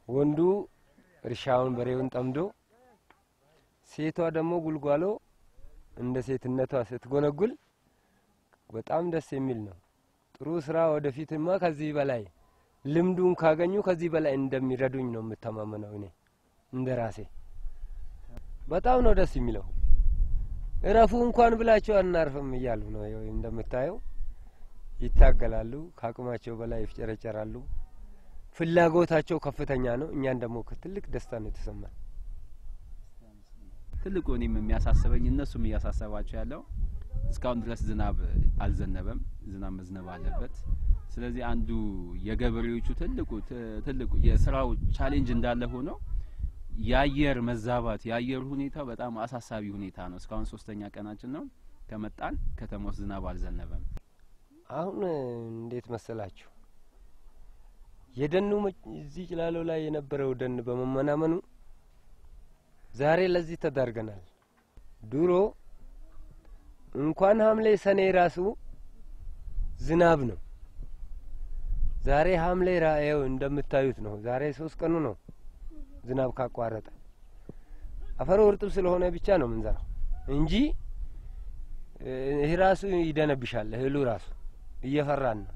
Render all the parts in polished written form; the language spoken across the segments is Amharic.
ወንዱ እርሻውን በሬውን ጠምዶ ሴቷ ደግሞ ጉልጓሎ እንደ ሴትነቷ ስትጎነጉል በጣም ደስ የሚል ነው ጥሩ ስራ ወደፊትማ ከዚህ በላይ ልምዱን ካገኙ ከዚህ በላይ እንደሚረዱኝ ነው የምተማመነው እኔ እንደራሴ በጣም ነው ደስ የሚለው እረፉ እንኳን ብላቸው አናርፍም ይያሉ ነው እንደምታየው ይታገላሉ ካቅማቸው በላይ ይፍጨረጨራሉ ፍላጎታቸው ከፍተኛ ነው እኛን ደግሞ ትልቅ ደስታ ነው ተሰማን ትልቁ እኔም የሚያሳስበኝ እነሱም ያሳሰባቸው ያለው እስካሁን ድረስ ዝናብ አልዘነበም ዝናብ መዝነብ አለበት ስለዚህ አንዱ የገበሬዎቹ ትልቁ የስራው ቻሌንጅ እንዳለ ሆኖ ያየር መዛባት ያየር ሁኔታ በጣም አሳሳቢ ሁኔታ ነው እስካሁን 3ኛ ቀናችን ነው ከመጣን ከተማው ዝናብ አልዘነበም አሁን እንዴት መሰላችሁ የደኑ እዚህ ጭላሎ ላይ የነበረው ደን በመመናመኑ ዛሬ ለዚህ ተዳርገናል ድሮ እንኳን ሐምሌ ሰኔ ራሱ ዝናብ ነው ዛሬ ሐምሌ ራእየው እንደምታዩት ነው ዛሬ 3 ቀኑ ነው ዝናብ ካቋረጠ አፈሩ እርጥብ ስለሆነ ብቻ ነው ምንዘራው እንጂ ይሄ ራሱ ይደነብሻል እህሉ ራሱ እየፈራን ነው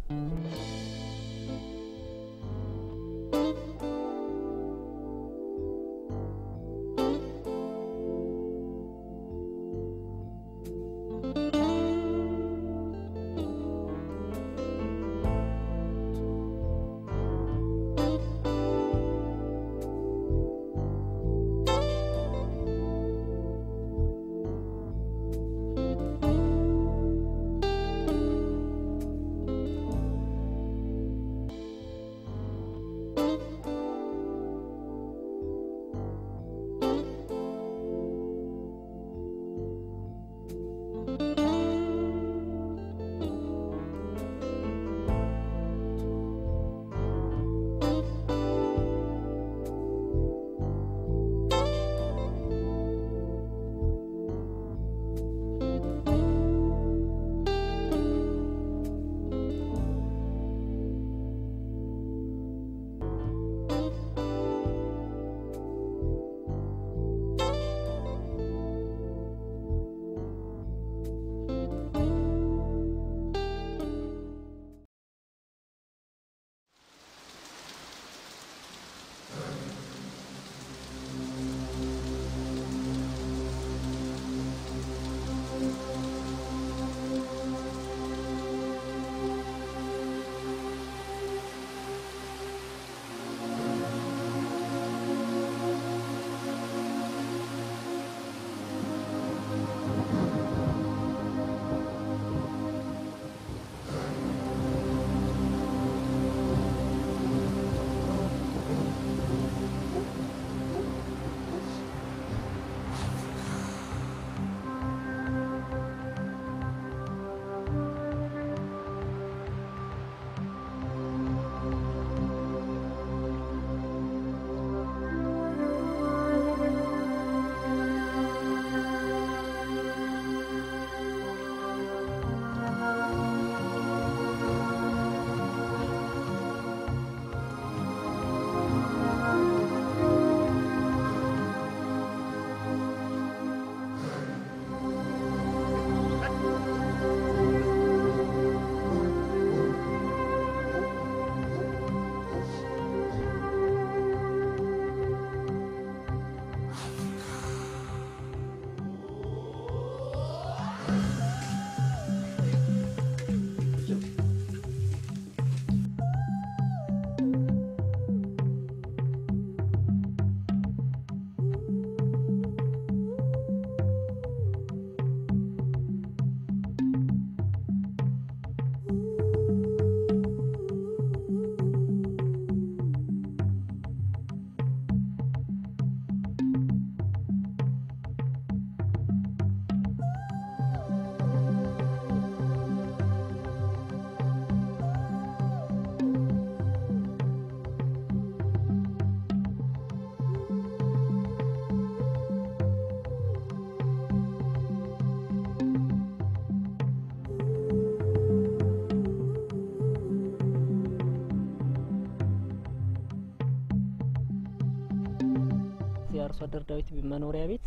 የአርሶ አደር ዳዊት መኖሪያ ቤት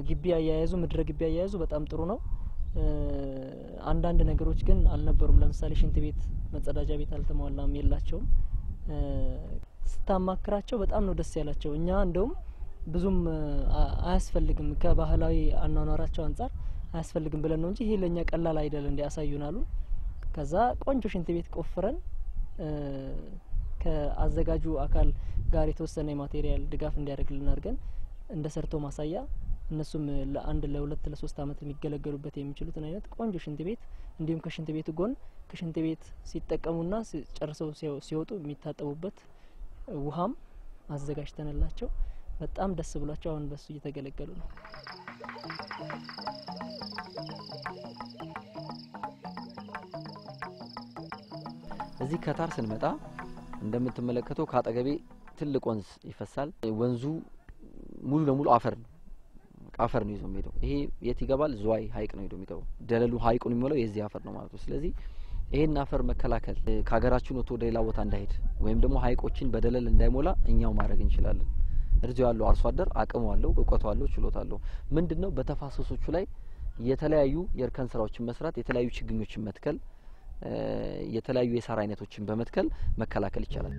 ግቢ አያያዙ ምድረ ግቢ አያያዙ በጣም ጥሩ ነው። አንዳንድ ነገሮች ግን አልነበሩም። ለምሳሌ ሽንት ቤት መጸዳጃ ቤት አልተሟላም የላቸውም። ስታማክራቸው በጣም ነው ደስ ያላቸው። እኛ እንደውም ብዙም አያስፈልግም ከባህላዊ አኗኗራቸው አንጻር አያስፈልግም ብለን ነው እንጂ ይሄ ለኛ ቀላል አይደል እንዴ ያሳዩናሉ። ከዛ ቆንጆ ሽንት ቤት ቆፍረን ከአዘጋጁ አካል ጋር የተወሰነ የማቴሪያል ድጋፍ እንዲያደርግልን አድርገን እንደ ሰርቶ ማሳያ እነሱም ለአንድ ለሁለት ለሶስት አመት የሚገለገሉበት የሚችሉትን አይነት ቆንጆ ሽንት ቤት እንዲሁም ከሽንት ቤቱ ጎን ከሽንት ቤት ሲጠቀሙና ጨርሰው ሲወጡ የሚታጠቡበት ውሃም አዘጋጅተንላቸው በጣም ደስ ብሏቸው አሁን በሱ እየተገለገሉ ነው። እዚህ ከታር ስንመጣ እንደምትመለከተው ካጠገቤ ትልቅ ወንዝ ይፈሳል። ወንዙ ሙሉ ለሙሉ አፈር ነው ይዞ የሚሄደው። ይሄ የት ይገባል? ዝዋይ ሀይቅ ነው የሚገባው። ደለሉ ሀይቁን የሚሞላው የዚህ አፈር ነው ማለት ነው። ስለዚህ ይሄን አፈር መከላከል ከሀገራችን ወጥቶ ወደ ሌላ ቦታ እንዳይሄድ ወይም ደግሞ ሀይቆችን በደለል እንዳይሞላ እኛው ማድረግ እንችላለን። እርዚው ያለው አርሶ አደር አቅሙ አለው፣ እውቀቱ አለው፣ ችሎታ አለው። ምንድነው በተፋሰሶቹ ላይ የተለያዩ የእርከን ስራዎችን መስራት፣ የተለያዩ ችግኞችን መትከል፣ የተለያዩ የሳር አይነቶችን በመትከል መከላከል ይቻላል።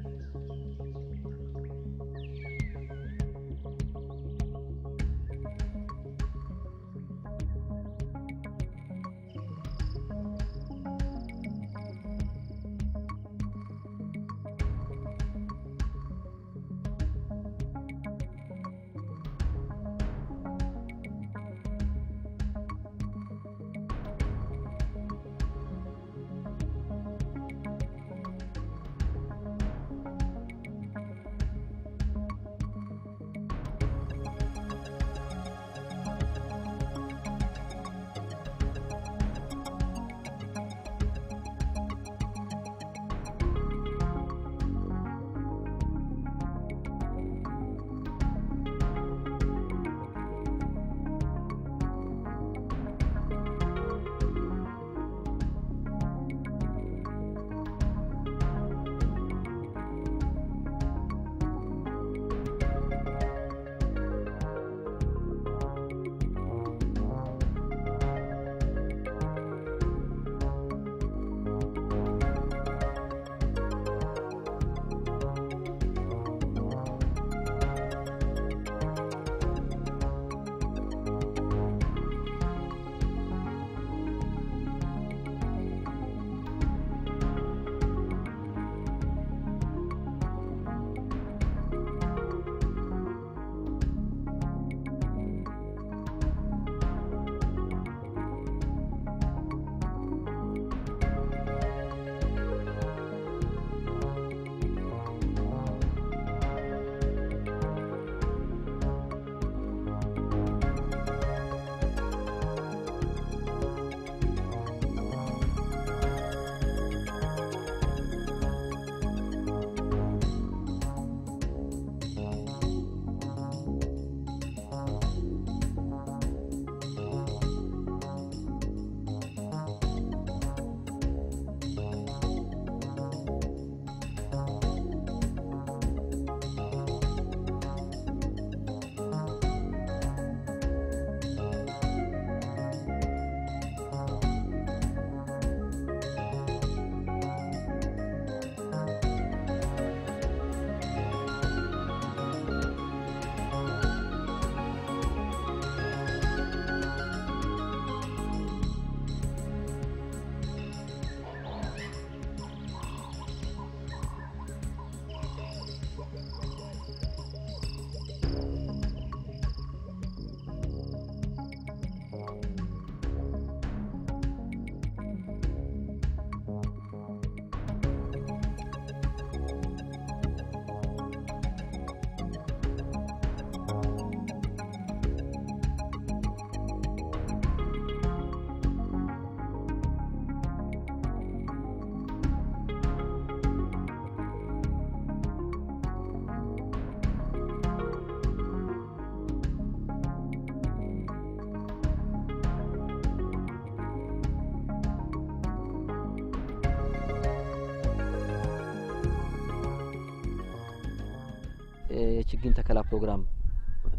የችግኝ ተከላ ፕሮግራም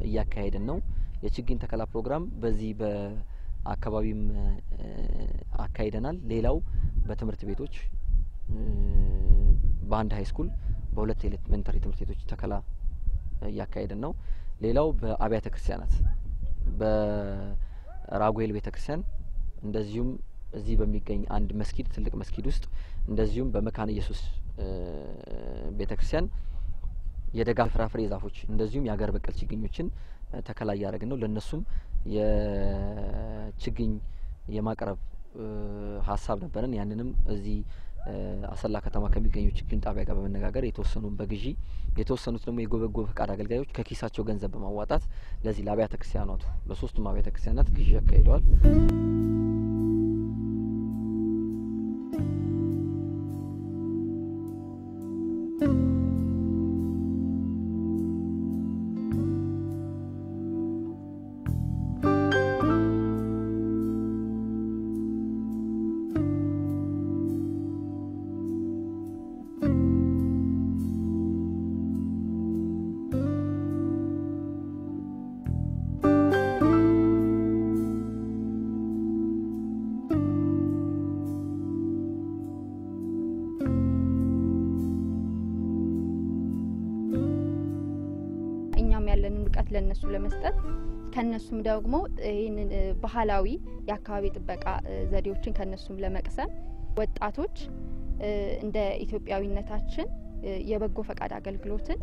እያካሄድን ነው። የችግኝ ተከላ ፕሮግራም በዚህ በአካባቢም አካሂደናል። ሌላው በትምህርት ቤቶች በአንድ ሃይ ስኩል በሁለት ኤሌመንተሪ ትምህርት ቤቶች ተከላ እያካሄድን ነው። ሌላው በአብያተ ክርስቲያናት በራጉኤል ቤተክርስቲያን እንደዚሁም እዚህ በሚገኝ አንድ መስጊድ ትልቅ መስጊድ ውስጥ እንደዚሁም በመካነ ኢየሱስ ቤተክርስቲያን የደጋ ፍራፍሬ ዛፎች እንደዚሁም የሀገር በቀል ችግኞችን ተከላ እያደረግን ነው። ለነሱም የችግኝ የማቅረብ ሀሳብ ነበረን። ያንንም እዚህ አሰላ ከተማ ከሚገኙ ችግኝ ጣቢያ ጋር በመነጋገር የተወሰኑን በግዢ የተወሰኑት ደግሞ የበጎ ፈቃድ አገልጋዮች ከኪሳቸው ገንዘብ በማዋጣት ለዚህ ለአብያተ ክርስቲያናቱ ለሶስቱም አብያተ ክርስቲያናት ግዢ ያካሂደዋል። ያለንን ብቃት ለነሱ ለመስጠት ከነሱም ደግሞ ይሄንን ባህላዊ የአካባቢ ጥበቃ ዘዴዎችን ከነሱም ለመቅሰም ወጣቶች እንደ ኢትዮጵያዊነታችን የበጎ ፈቃድ አገልግሎትን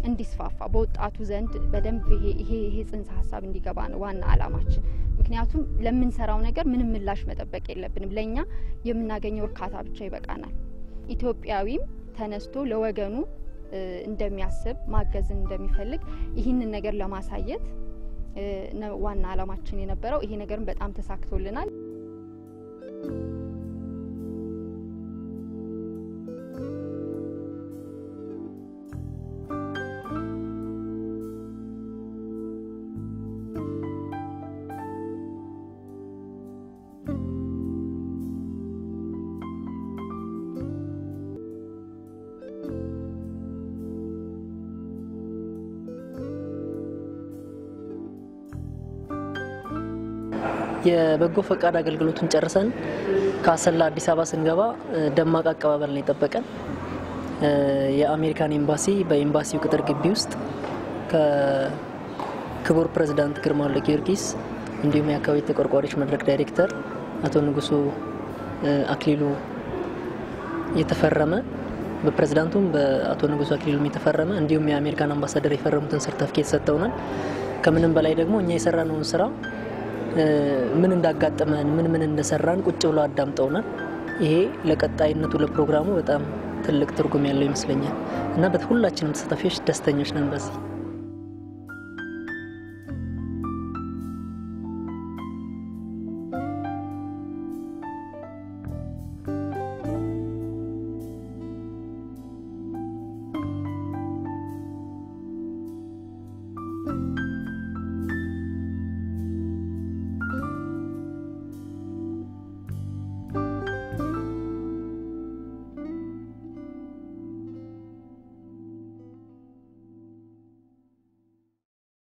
እንዲስፋፋ በወጣቱ ዘንድ በደንብ ይሄ ጽንሰ ሐሳብ እንዲገባ ነው ዋና አላማችን። ምክንያቱም ለምንሰራው ነገር ምንም ምላሽ መጠበቅ የለብንም። ለኛ የምናገኘው እርካታ ብቻ ይበቃናል። ኢትዮጵያዊም ተነስቶ ለወገኑ እንደሚያስብ ማገዝን እንደሚፈልግ ይህንን ነገር ለማሳየት ዋና አላማችን የነበረው። ይሄ ነገርም በጣም ተሳክቶልናል። የበጎ ፈቃድ አገልግሎቱን ጨርሰን ከአሰላ አዲስ አበባ ስንገባ ደማቅ አቀባበል ነው የጠበቀን። የአሜሪካን ኤምባሲ በኤምባሲው ቅጥር ግቢ ውስጥ ከክቡር ፕሬዝዳንት ግርማ ወልደጊዮርጊስ እንዲሁም የአካባቢ ተቆርቋሪዎች መድረክ ዳይሬክተር አቶ ንጉሱ አክሊሉ የተፈረመ በፕሬዝዳንቱም በአቶ ንጉሱ አክሊሉም የተፈረመ እንዲሁም የአሜሪካን አምባሳደር የፈረሙትን ሰርተፍኬት ሰጥተውናል። ከምንም በላይ ደግሞ እኛ የሰራነውን ስራ ምን እንዳጋጠመን ምን እንደሰራን ቁጭ ብሎ አዳምጠውናል። ይሄ ለቀጣይነቱ ለፕሮግራሙ በጣም ትልቅ ትርጉም ያለው ይመስለኛል እና በሁላችንም ተሳታፊዎች ደስተኞች ነን በዚህ